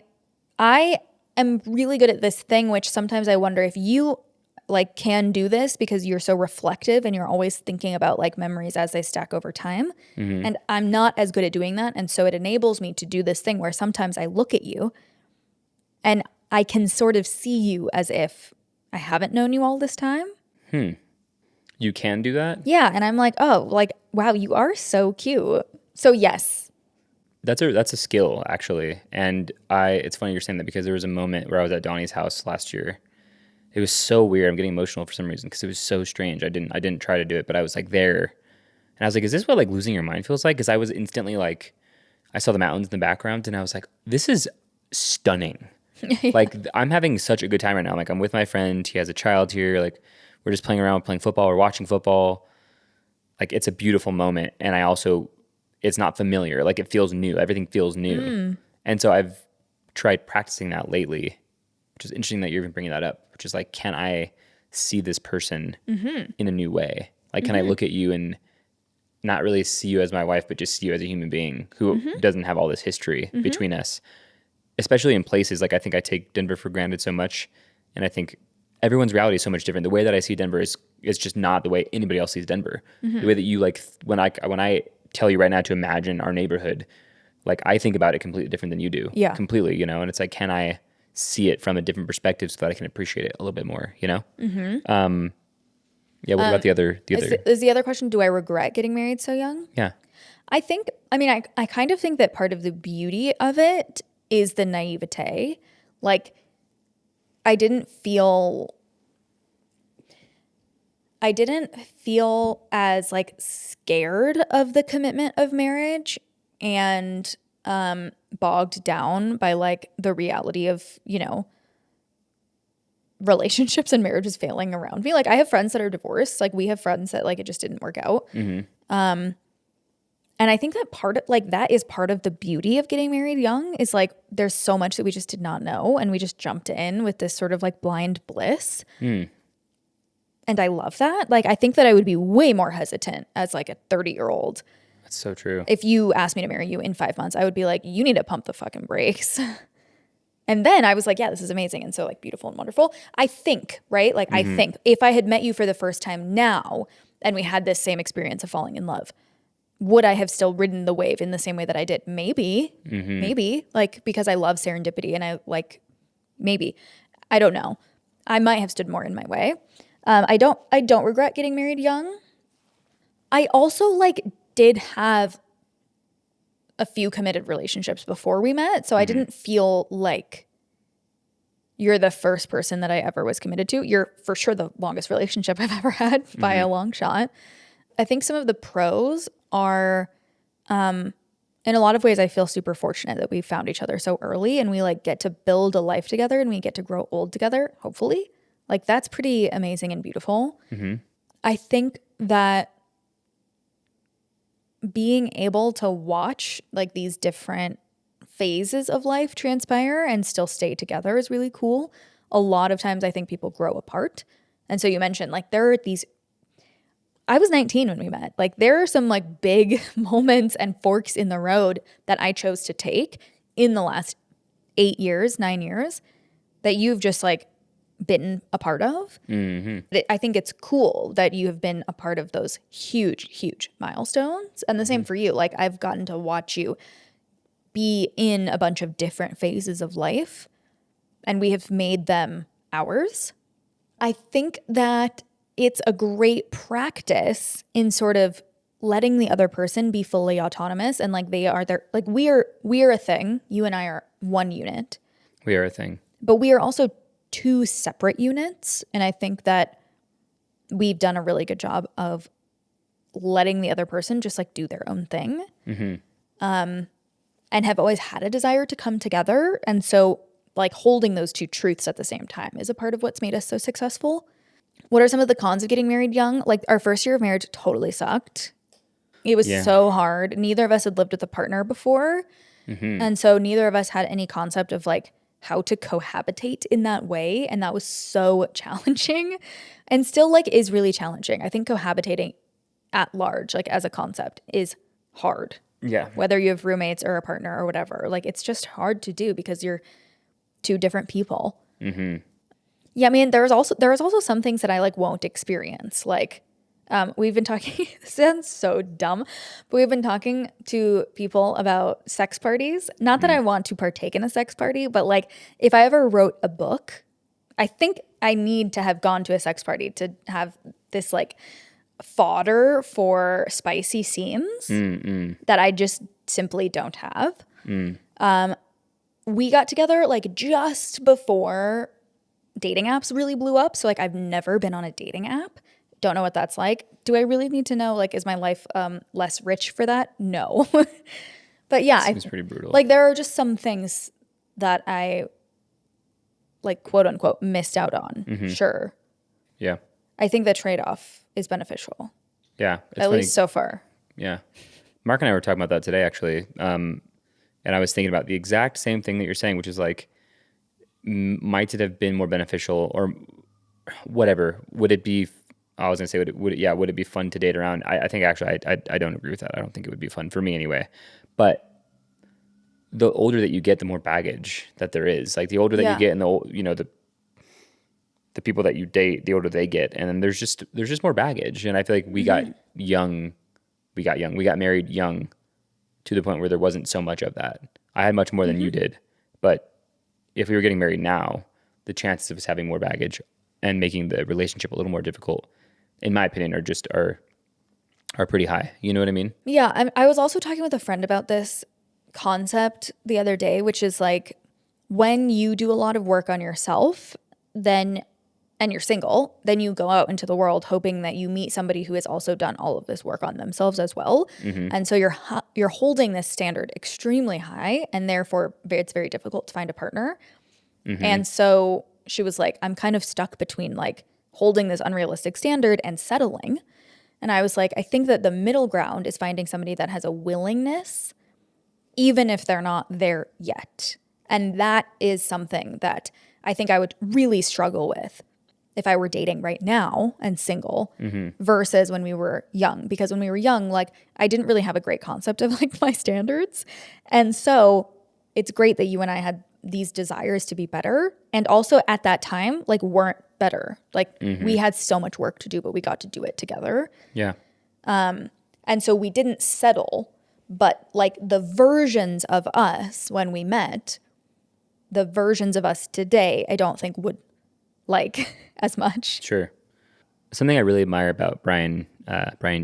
am really good at this thing, which sometimes I wonder if you like can do this because you're so reflective and you're always thinking about like memories as they stack over time. Mm-hmm. And I'm not as good at doing that. And so it enables me to do this thing where sometimes I look at you and I can sort of see you as if I haven't known you all this time. You can do that? Yeah. And I'm like, oh, like, wow, you are so cute. So yes. That's a skill, actually. And it's funny you're saying that because there was a moment where I was at Donnie's house last year. It was so weird. I'm getting emotional for some reason because it was so strange. I didn't try to do it, but I was like there. And I was like, is this what like losing your mind feels like? Because I was instantly like, I saw the mountains in the background and I was like, this is stunning. Like I'm having such a good time right now. Like I'm with my friend. He has a child here. Like we're just playing around, playing football. We're watching football. Like it's a beautiful moment. And it's not familiar. Like it feels new. Everything feels new. And so I've tried practicing that lately, which is interesting that you're even bringing that up, which is like, can I see this person in a new way? Like, can I look at you and not really see you as my wife, but just see you as a human being who doesn't have all this history between us, especially in places like I think I take Denver for granted so much. And I think everyone's reality is so much different. The way that I see Denver is just not the way anybody else sees Denver. The way that you like, when I tell you right now to imagine our neighborhood, like I think about it completely different than you do. Yeah. Completely, and it's like, can I see it from a different perspective so that I can appreciate it a little bit more, Yeah, what about the other? Is the other question, do I regret getting married so young? Yeah. I kind of think that part of the beauty of it is the naivete. Like, I didn't feel as like scared of the commitment of marriage and bogged down by like the reality of, relationships and marriages failing around me. Like I have friends that are divorced. Like we have friends that like it just didn't work out. And I think that that is part of the beauty of getting married young is like there's so much that we just did not know and we just jumped in with this sort of like blind bliss. And I love that. Like I think that I would be way more hesitant as like a 30-year-old. That's so true. If you asked me to marry you in 5 months, I would be like, you need to pump the fucking brakes. And then I was like, yeah, this is amazing. And so like beautiful and wonderful. I think, right? Like I think if I had met you for the first time now and we had this same experience of falling in love, would I have still ridden the wave in the same way that I did? Maybe, like because I love serendipity and I like, maybe, I don't know. I might have stood more in my way. I don't regret getting married young. I also like did have a few committed relationships before we met. So I didn't feel like you're the first person that I ever was committed to. You're for sure the longest relationship I've ever had by a long shot. I think some of the pros are, in a lot of ways, I feel super fortunate that we found each other so early and we like get to build a life together and we get to grow old together, hopefully. Like that's pretty amazing and beautiful. I think that being able to watch like these different phases of life transpire and still stay together is really cool. A lot of times I think people grow apart. And so you mentioned like there are these, I was 19 when we met. Like there are some like big moments and forks in the road that I chose to take in the last 9 years that you've just like been a part of. I think it's cool that you have been a part of those huge milestones. And the same for you. Like I've gotten to watch you be in a bunch of different phases of life and we have made them ours. I think that it's a great practice in sort of letting the other person be fully autonomous and like they are there. Like we are a thing. You and I are one unit. We are a thing. But we are also two separate units. And I think that we've done a really good job of letting the other person just like do their own thing. And have always had a desire to come together. And so like holding those two truths at the same time is a part of what's made us so successful. What are some of the cons of getting married young? Like our first year of marriage totally sucked. It was so hard. Neither of us had lived with a partner before. And so neither of us had any concept of like how to cohabitate in that way. And that was so challenging and still like is really challenging. I think cohabitating at large, like as a concept, is hard. Yeah. Whether you have roommates or a partner or whatever. Like it's just hard to do because you're two different people. Yeah, I mean, there's also some things that I like won't experience. Like we've been talking, this sounds so dumb, but we've been talking to people about sex parties. Not that I want to partake in a sex party, but like if I ever wrote a book, I think I need to have gone to a sex party to have this like fodder for spicy scenes that I just simply don't have. We got together like just before dating apps really blew up. So like I've never been on a dating app. Don't know what that's like. Do I really need to know, like, is my life less rich for that? No. But yeah, Seems pretty brutal. like there are just some things that I like quote unquote missed out on. Sure. Yeah. I think the trade-off is beneficial. Yeah. It's At funny. least so far. Yeah. Mark and I were talking about that today, actually. And I was thinking about the exact same thing that you're saying, which is like, might it have been more beneficial or whatever? Would it be, I was going to say, would it be fun to date around? I think actually, I don't agree with that. I don't think it would be fun for me anyway. But the older that you get, the more baggage that there is. Like the older that you get and the people that you date, the older they get. And then there's just more baggage. And I feel like we got married young to the point where there wasn't so much of that. I had much more than you did. But if we were getting married now, the chances of us having more baggage and making the relationship a little more difficult, in my opinion, are pretty high. You know what I mean? Yeah. I was also talking with a friend about this concept the other day, which is like when you do a lot of work on yourself, and you're single, then you go out into the world hoping that you meet somebody who has also done all of this work on themselves as well. And so you're holding this standard extremely high, and therefore it's very difficult to find a partner. And so she was like, I'm kind of stuck between like holding this unrealistic standard and settling. And I was like, I think that the middle ground is finding somebody that has a willingness, even if they're not there yet. And that is something that I think I would really struggle with if I were dating right now and single versus when we were young. Because when we were young, like I didn't really have a great concept of like my standards. And so it's great that you and I had these desires to be better. And also at that time, like weren't better. Like we had so much work to do, but we got to do it together. Yeah. And so we didn't settle, but like the versions of us when we met, the versions of us today, I don't think would like as much. Sure. Something I really admire about Brian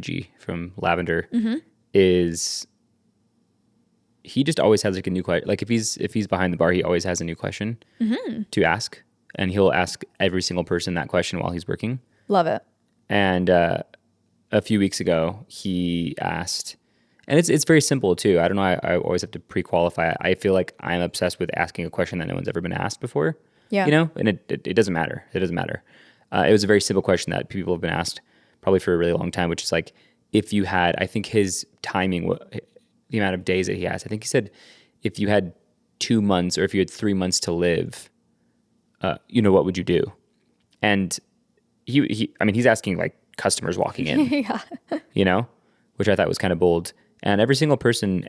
G from Lavender is he just always has like a new question. Like if he's behind the bar, he always has a new question to ask, and he'll ask every single person that question while he's working. Love it. And a few weeks ago, he asked, and it's very simple too. I don't know. I always have to pre-qualify. I feel like I'm obsessed with asking a question that no one's ever been asked before. Yeah. You know, and it doesn't matter. It doesn't matter. It was a very simple question that people have been asked probably for a really long time, which is like, if you had, I think his timing, the amount of days that he asked, I think he said, if you had 2 months or if you had 3 months to live, what would you do? And he's asking like customers walking in, which I thought was kind of bold. And every single person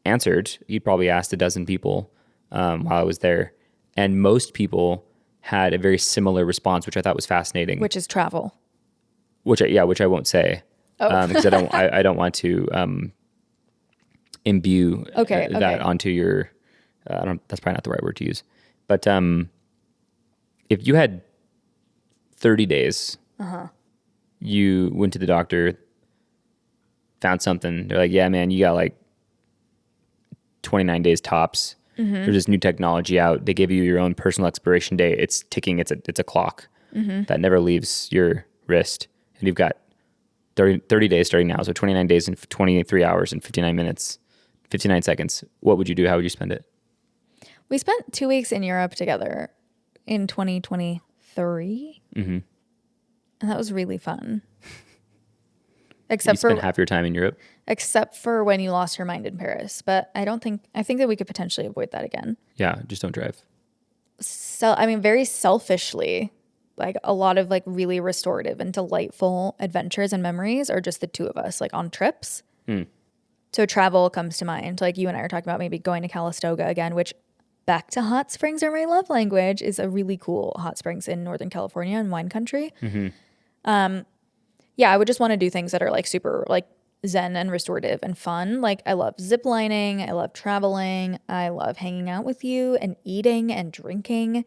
answered. He probably asked a dozen people while I was there. And most people had a very similar response, which I thought was fascinating. Which is travel. Which I won't say because I don't want to imbue that onto your. That's probably not the right word to use. But if you had 30 days, you went to the doctor, found something. They're like, yeah, man, you got like 29 days tops. There's this new technology out. They give you your own personal expiration date. It's ticking. It's a clock that never leaves your wrist. And you've got 30 days starting now. So 29 days and 23 hours and 59 minutes, 59 seconds. What would you do? How would you spend it? We spent 2 weeks in Europe together in 2023. Mm-hmm. And that was really fun. You spent half your time in Europe? Except for when you lost your mind in Paris. But I think that we could potentially avoid that again. Yeah, just don't drive. So, I mean, very selfishly, like a lot of like really restorative and delightful adventures and memories are just the two of us, like on trips. So travel comes to mind. Like you and I are talking about maybe going to Calistoga again, which back to hot springs are my love language, is a really cool hot springs in Northern California and wine country. Yeah, I would just want to do things that are like super like zen and restorative and fun. Like I love zip lining. I love traveling. I love hanging out with you and eating and drinking.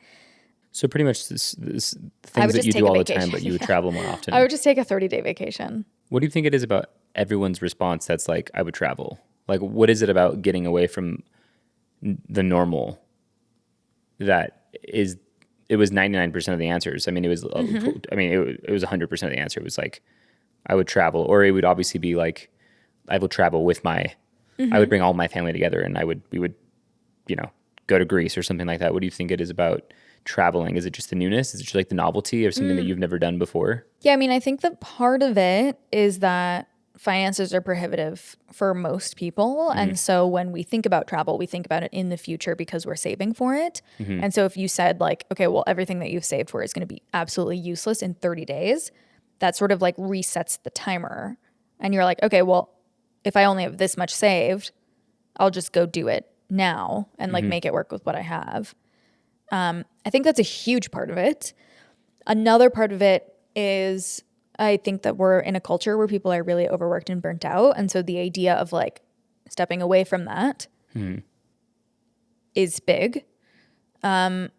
So pretty much this things that you do all the time, but you would travel more often. I would just take a 30-day vacation. What do you think it is about everyone's response that's like, I would travel? Like, what is it about getting away from the normal that is, it was 99% of the answers. I mean, it was, it was 100% of the answer. It was like, I would travel, or it would obviously be like, I will travel with I would bring all my family together and we would, go to Greece or something like that. What do you think it is about traveling? Is it just the newness? Is it just like the novelty of something that you've never done before? Yeah, I mean, I think that part of it is that finances are prohibitive for most people. And so when we think about travel, we think about it in the future because we're saving for it. And so if you said like, okay, well, everything that you've saved for is going to be absolutely useless in 30 days, that sort of like resets the timer. And you're like, okay, well, if I only have this much saved, I'll just go do it now and like make it work with what I have. I think that's a huge part of it. Another part of it is I think that we're in a culture where people are really overworked and burnt out. And so the idea of like stepping away from that is big. Not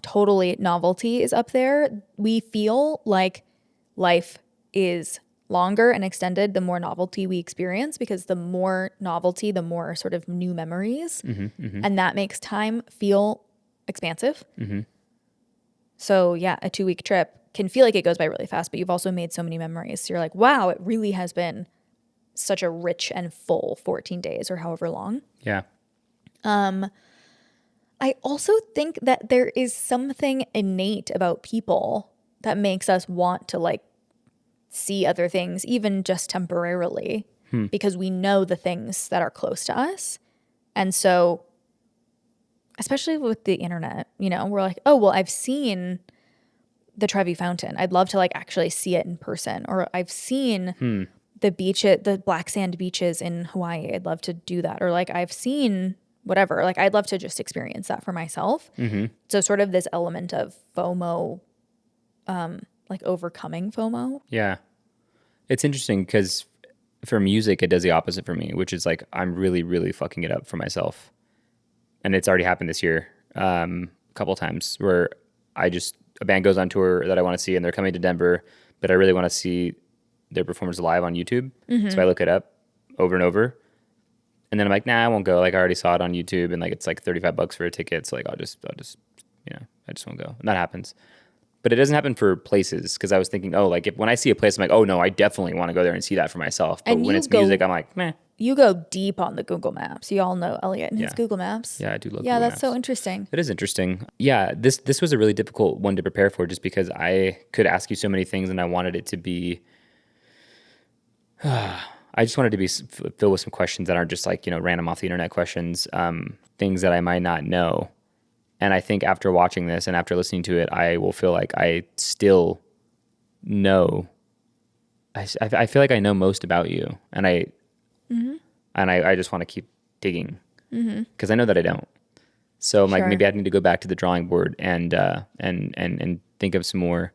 totally novelty is up there. We feel like life is longer and extended the more novelty we experience, because the more novelty, the more sort of new memories. And that makes time feel expansive. So yeah, a 2-week trip can feel like it goes by really fast, but you've also made so many memories. So you're like, wow, it really has been such a rich and full 14 days or however long. Yeah. I also think that there is something innate about people that makes us want to like see other things, even just temporarily, because we know the things that are close to us. And so, especially with the internet, we're like, oh, well, I've seen the Trevi Fountain. I'd love to like actually see it in person. Or I've seen the beach, the black sand beaches in Hawaii. I'd love to do that. Or like I've seen whatever. Like I'd love to just experience that for myself. So sort of this element of FOMO, like overcoming FOMO. Yeah. It's interesting because for music, it does the opposite for me, which is like I'm really, really fucking it up for myself. And it's already happened this year a couple times where a band goes on tour that I want to see and they're coming to Denver, but I really want to see their performance live on YouTube. So I look it up over and over. And then I'm like, nah, I won't go. Like I already saw it on YouTube and like it's like $35 for a ticket. So like I'll just I just won't go. And that happens. But it doesn't happen for places because I was thinking, oh, like when I see a place, I'm like, oh no, I definitely want to go there and see that for myself. But when it's music, I'm like, meh. You go deep on the Google Maps. You all know Elliot and his Google Maps. Yeah, I do love Google Google Maps. So interesting. It is interesting. Yeah, this was a really difficult one to prepare for just because I could ask you so many things and I wanted it to be... I just wanted to be filled with some questions that aren't just like, random off the internet questions, things that I might not know. And I think after watching this and after listening to it, I will feel like I still know. I feel like I know most about you, and I just want to keep digging because I know that I don't. So I'm like, maybe I need to go back to the drawing board and think of some more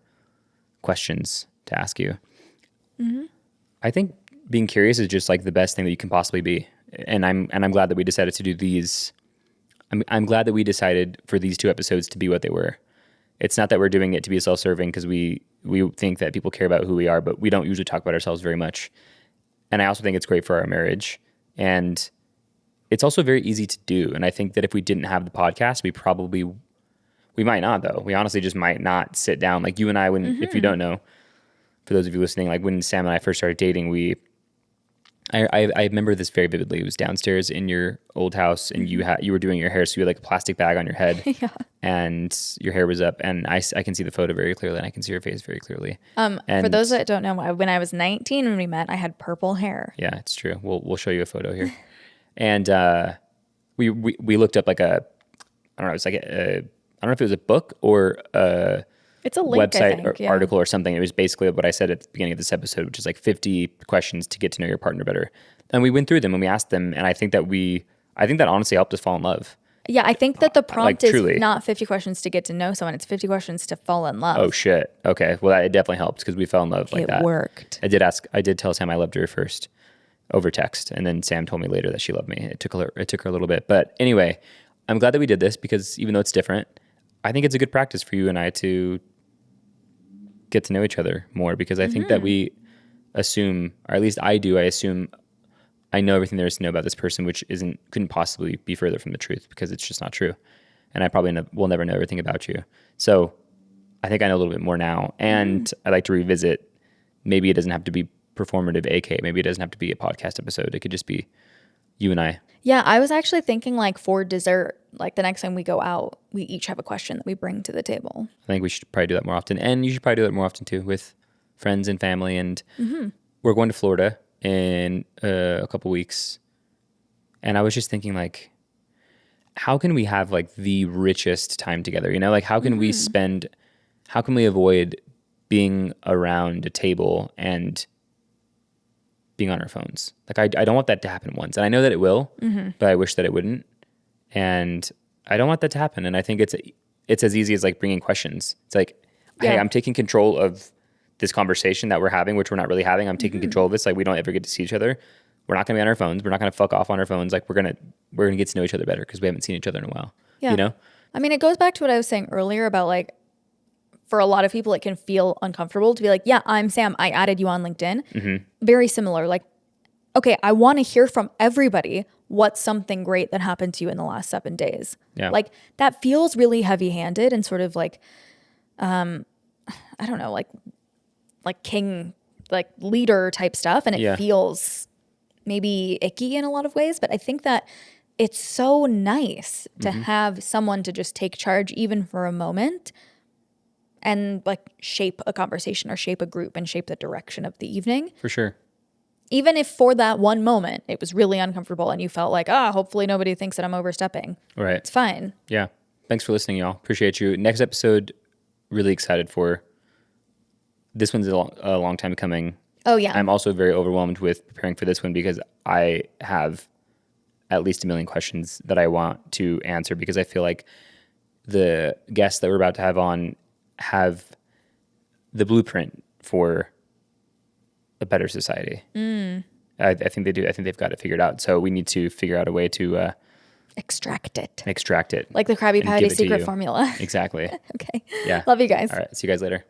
questions to ask you. I think being curious is just like the best thing that you can possibly be, and I'm glad that we decided to do these. I'm glad that we decided for these 2 episodes to be what they were. It's not that we're doing it to be self-serving because we think that people care about who we are, but we don't usually talk about ourselves very much. And I also think it's great for our marriage. And it's also very easy to do. And I think that if we didn't have the podcast, we might not though. We honestly just might not sit down. Like you and I, if you don't know, for those of you listening, like when Sam and I first started dating, I remember this very vividly. It was downstairs in your old house, and you were doing your hair, so you had like a plastic bag on your head, and your hair was up, and I can see the photo very clearly, and I can see your face very clearly. For those that don't know, when I was 19 when we met, I had purple hair. Yeah, it's true. We'll show you a photo here, and we looked up like I don't know, it's like I don't know if it was a book or It's a link, website I think, or article or something. It was basically what I said at the beginning of this episode, which is like 50 questions to get to know your partner better. And we went through them and we asked them. And I think that honestly helped us fall in love. Yeah, I think that the prompt truly. is not 50 questions to get to know someone. It's 50 questions to fall in love. Oh shit. Okay. Well, it definitely helped because we fell in love like that. It worked. I did tell Sam I loved her first over text. And then Sam told me later that she loved me. It took her a little bit. But anyway, I'm glad that we did this because even though it's different, I think it's a good practice for you and I to get to know each other more because I think that we assume, or at least I do, I assume I know everything there is to know about this person, which couldn't possibly be further from the truth because it's just not true. And I probably will never know everything about you. So I think I know a little bit more now. And I'd like to revisit, maybe it doesn't have to be performative AK. Maybe it doesn't have to be a podcast episode. It could just be you and I. Yeah, I was actually thinking like for dessert, like the next time we go out, we each have a question that we bring to the table. I think we should probably do that more often. And you should probably do that more often too with friends and family. And we're going to Florida in a couple weeks. And I was just thinking like, how can we have like the richest time together? You know, like how can we avoid being around a table and being on our phones? Like I don't want that to happen once. And I know that it will, but I wish that it wouldn't. And I don't want that to happen. And I think it's as easy as like bringing questions. It's like, hey, I'm taking control of this conversation that we're having, which we're not really having. I'm taking control of this. Like we don't ever get to see each other. We're not going to be on our phones. We're not going to fuck off on our phones. Like we're going to get to know each other better because we haven't seen each other in a while. Yeah. You know? I mean, it goes back to what I was saying earlier about like, for a lot of people, it can feel uncomfortable to be like, yeah, I'm Sam. I added you on LinkedIn. Very similar. Like, okay, I want to hear from everybody what's something great that happened to you in the last 7 days. Yeah. Like that feels really heavy-handed and sort of like, I don't know, like king, like leader type stuff. And it feels maybe icky in a lot of ways. But I think that it's so nice to have someone to just take charge even for a moment and like shape a conversation or shape a group and shape the direction of the evening. For sure. Even if for that one moment it was really uncomfortable and you felt like, hopefully nobody thinks that I'm overstepping. Right. It's fine. Yeah. Thanks for listening, y'all. Appreciate you. Next episode, really excited for. This one's a long time coming. Oh, yeah. I'm also very overwhelmed with preparing for this one because I have at least 1 million questions that I want to answer because I feel like the guests that we're about to have on have the blueprint for a better society. I think they do. I think they've got it figured out. So we need to figure out a way to extract it. Extract it. Like the Krabby and Patty give it to secret you. formula. Exactly. Okay. Yeah. Love you guys. All right. See you guys later.